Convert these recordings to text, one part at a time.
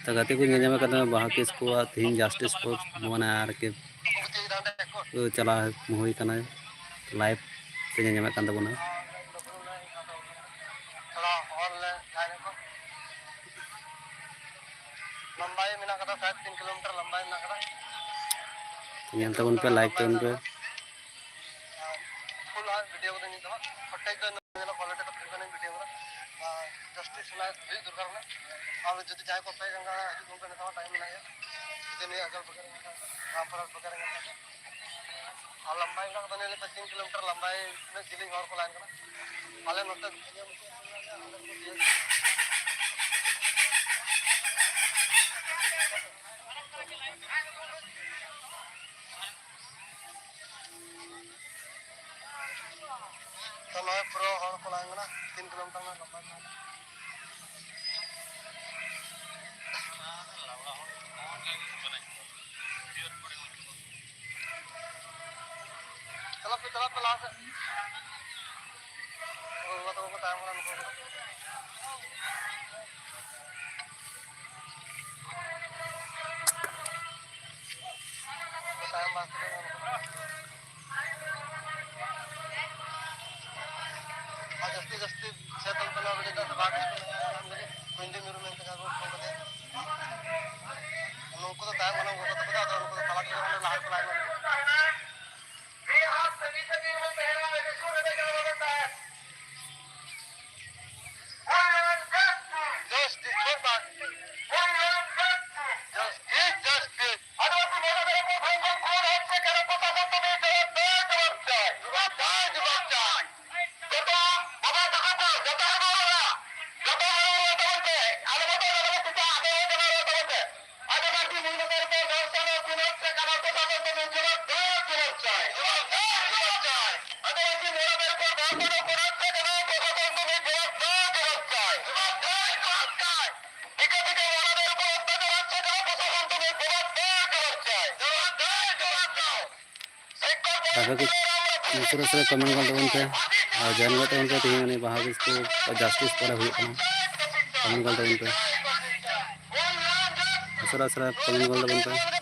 गाते को बाहा केस को तीन जस्टिस को माने आरके चला हुई लाइव पे तबना तबन पे लाइक तबन पे दूसरे कमेंट कर तबन पे और जैन तबन पे तीन बाहा केस को जस्टिस पर हुई कमेंट कर तबन पे दूसरा कमेंट कर तबन पे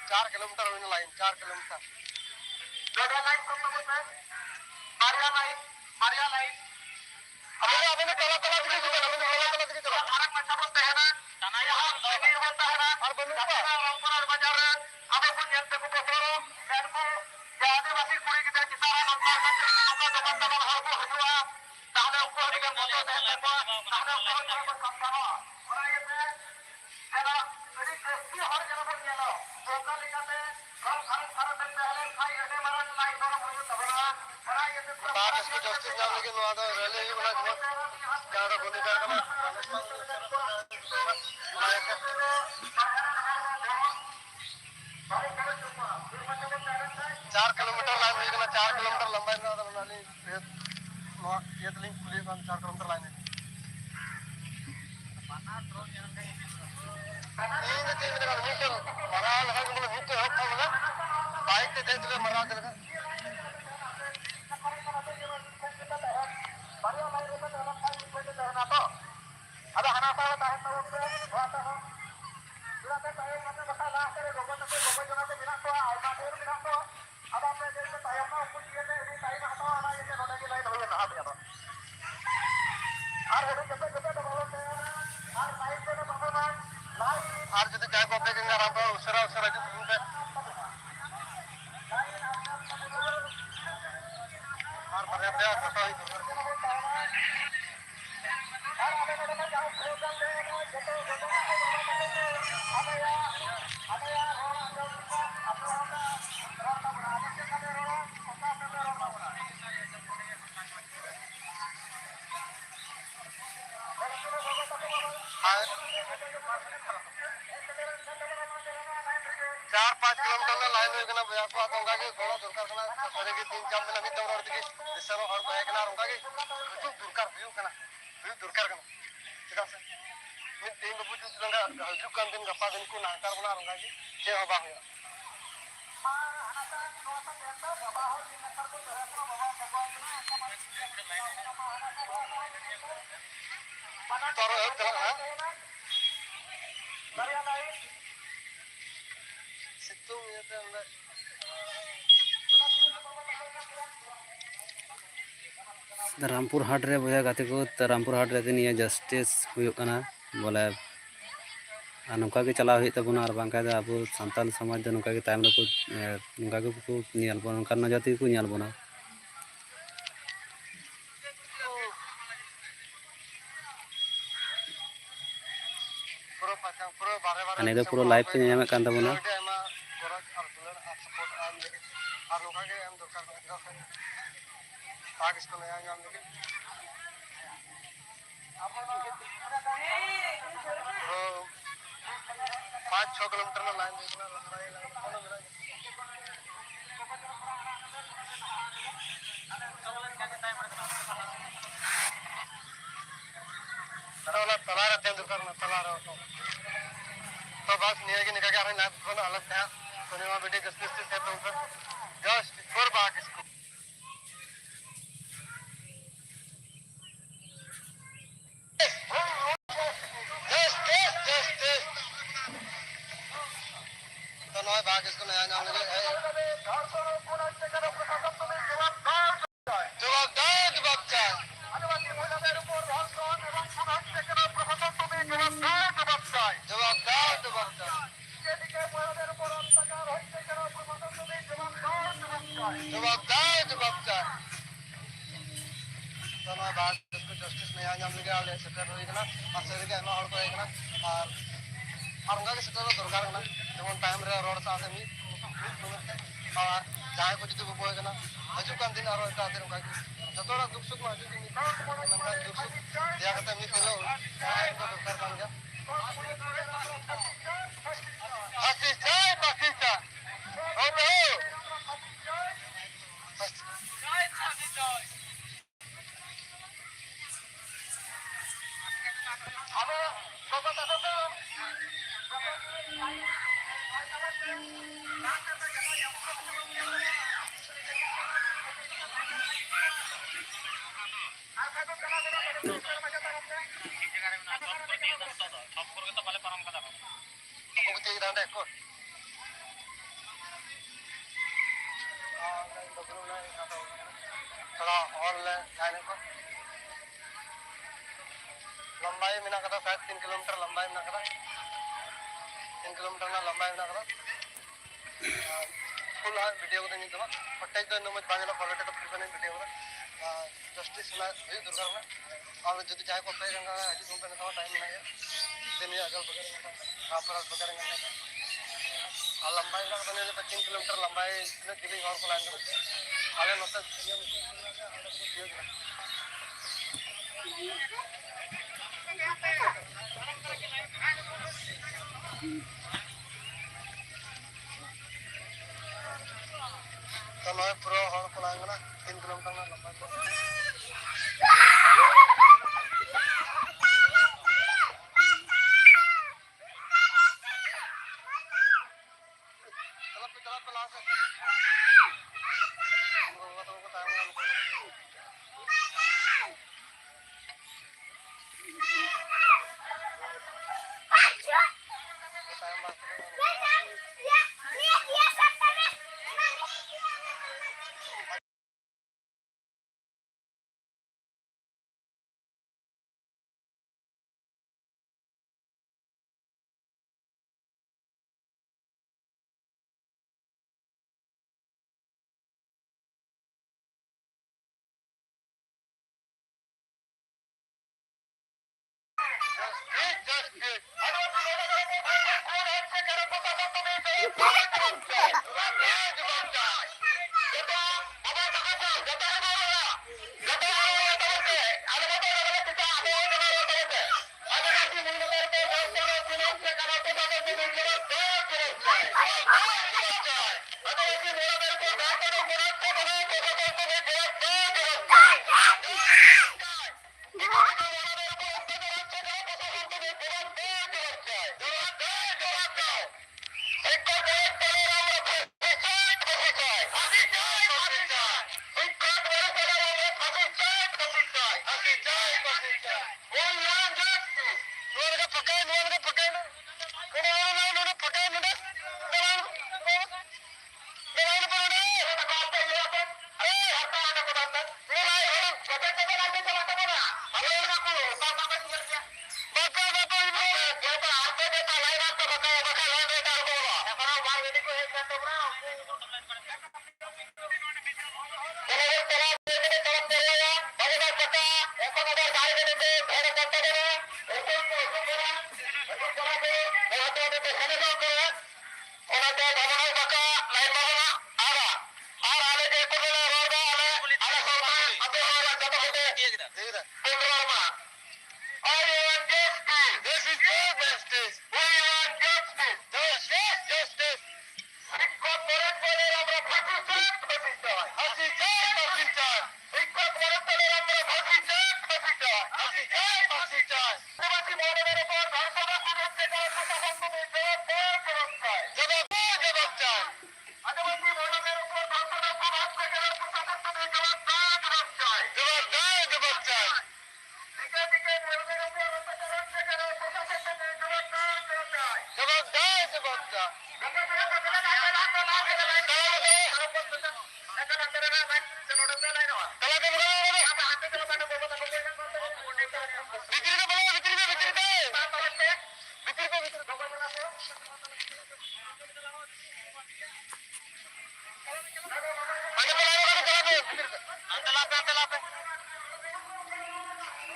4 किलोमीटर लाइन 4 किलोमीटर चार किलोमीटर लाइन होगा 4 किलोमीटर लंबाई में ये लिंक खुली 4 किलोमीटर लाइन बाइक से दे मरा देगा और जो काय को पेगेंगे राम उसरा उसरा जो पे और मरे पे फोटो ही चार 5 किलोमीटर में लाइन होगा बया को आता होगा कि थोड़ा दरकार करना सरे के 3 4 दिन अभी दौड़ रही थी इसरो और बया करना होगा कि जो दरकार व्यू करना ठीक है मैं तीन बजे जुंगा हजू kan दिन गप्पा दिन को नाकार बना होगा कि के होगा तोरो है चला सितुंग ये तो रामपुर हाट रे बोया गाते को रामपुर हाट रे निया जस्टिस हुयुग कना बोले नौका के चला हुई तबना और बांका दो अब सानताल समाज दो नौका के तायम रे को नौका को नियल बोना नौका नजाति को नियल बोना अने दो पूरा लाइव पे ᱧᱟᱢᱮᱫ ᱠᱟᱱ ᱛᱟᱵᱚᱱᱟ पाँच 6 किलोमीटर में लाइन तला रहते हैं दुकान में तला रहा तो बस नहीं है कि निकल के आ रहे हैं अलग था तो नहीं बेटे जस्टिस से तो जस्ट फॉर बाक इसको भाग इसको नया नाम लगे जस्टिस नया नाम लगे आले सेक्टर होइकना और सरी के हमार को होइकना और उनका के सेक्टर दरकार ना जेमन टाइम रे रोड साथे मी और जाय को जुदी को होइकना हजू कान दिन और एटा दिन उनका जतोड़ा दुख सुख में हजू दिन नंगा दुख सुख दिया करते मी पेलो तो दरकार कान गया पाकिस्तान हो थोड़ा और ले जाने को लंबाई में ना कदा शायद 3 किलोमीटर लंबाई में ना कदा 3 किलोमीटर ना लंबाई में ना कदा फुल है वीडियो को नहीं तो पट्टे तो इन मत बांगला क्वालिटी तो फुल नहीं वीडियो को जस्टिस ना भी दुर्गा में और जो चाहे को पे रंगा है जो तुम पे ना टाइम नहीं है दिन ये अगल बगल का पर बगल में और लंबाई ना कदा नहीं 3 किलोमीटर लंबाई में दिल्ली और को लाइन आले नोट तो मैं पूरा और को लाइन ना 3 किलोमीटर ना लंबाई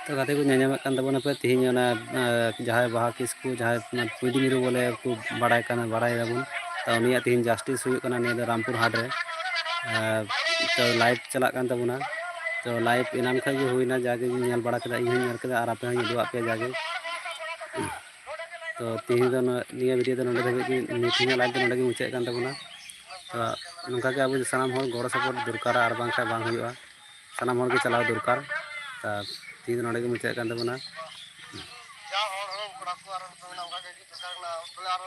तो गाते को ᱧᱟᱧᱟᱢᱮᱫ ᱠᱟᱱ ᱛᱟᱵᱚᱱᱟ ᱯᱮ ᱛᱮᱦᱮᱧ ᱚᱱᱟ ᱡᱟᱦᱟᱸᱭ ᱵᱟᱦᱟ ᱠᱤᱥᱠᱩ ᱡᱟᱦᱟᱸᱭ ᱯᱩᱭᱰᱤ ᱢᱤᱨᱩ ᱵᱚᱞᱮ ᱠᱚ ᱵᱟᱲᱟᱭ ᱠᱟᱱᱟ ᱵᱟᱲᱟᱭ ᱫᱟᱵᱚᱱ ᱛᱚ ᱩᱱᱤᱭᱟᱜ ᱛᱮᱦᱮᱧ ᱡᱟᱥᱴᱤᱥ ᱦᱩᱭᱩᱜ ᱠᱟᱱᱟ ᱱᱤᱭᱟᱹ ᱫᱚ ᱨᱟᱢᱯᱩᱨ ᱦᱟᱴ ᱨᱮ तो लाइव चला कान तबना तो लाइव एनाम खा गे हुईना जागे नेल बड़ा केदा इन नेल केदा और आपे हूँ उदुआ पे जागे तो तेही दो निया वीडियो दो नोडे धाबी निथिया लाइव दो नोडे गे मुचाद कान तबना तो नोंका के अब सानाम हर गड़ सपोर्ट दरकार और बांखा बांग हुआ सानाम हर के चलाव दरकार तो तेही दो नोडे गे मुचाद कान तबना। ᱮᱴᱟᱜ ᱦᱚᱲ ᱦᱚᱸ ᱠᱚᱲᱟ ᱠᱚ ᱟᱨᱚ ᱚᱱᱠᱟ ᱜᱮ ᱫᱚᱨᱠᱟর ᱠᱟᱱᱟ ᱵᱚᱞᱮ ᱟᱨᱚ